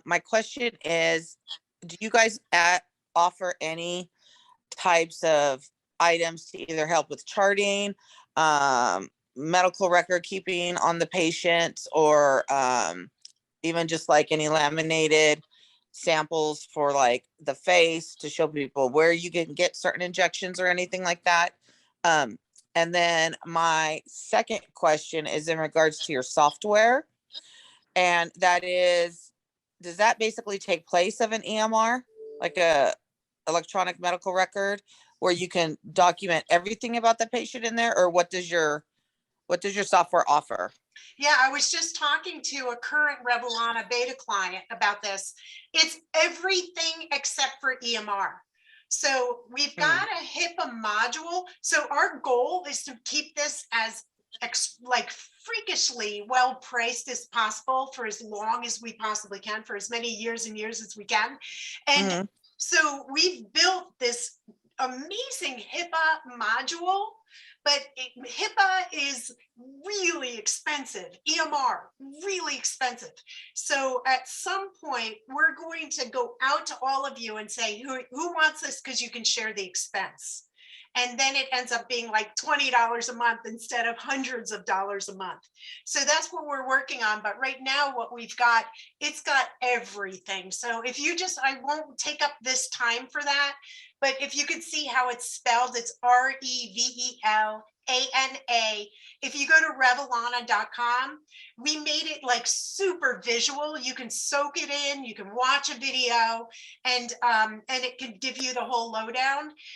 My question is, do you guys offer any types of items to either help with charting, medical record keeping on the patients, or even just like any laminated samples for like the face to show people where you can get certain injections or anything like that? And then my second question is in regards to your software. And that is, does that basically take place of an EMR, like a electronic medical record, where you can document everything about the patient in there? Or what does your software offer? Yeah, I was just talking to a current Revelana beta client about this. It's everything except for EMR. So we've got a HIPAA module. So our goal is to keep this as like freakishly well priced as possible for as long as we possibly can, for as many years and years as we can. And so we've built this amazing HIPAA module, but HIPAA is really expensive. EMR, really expensive. So at some point, we're going to go out to all of you and say, who wants this? Because you can share the expense. And then it ends up being like $20 a month instead of hundreds of dollars a month. So that's what we're working on. But right now, what we've got, it's got everything. So if you just, I won't take up this time for that, but if you could see how it's spelled, it's Revelana. If you go to revolutionize.com, we made it like super visual. You can soak it in, you can watch a video, and it can give you the whole lowdown.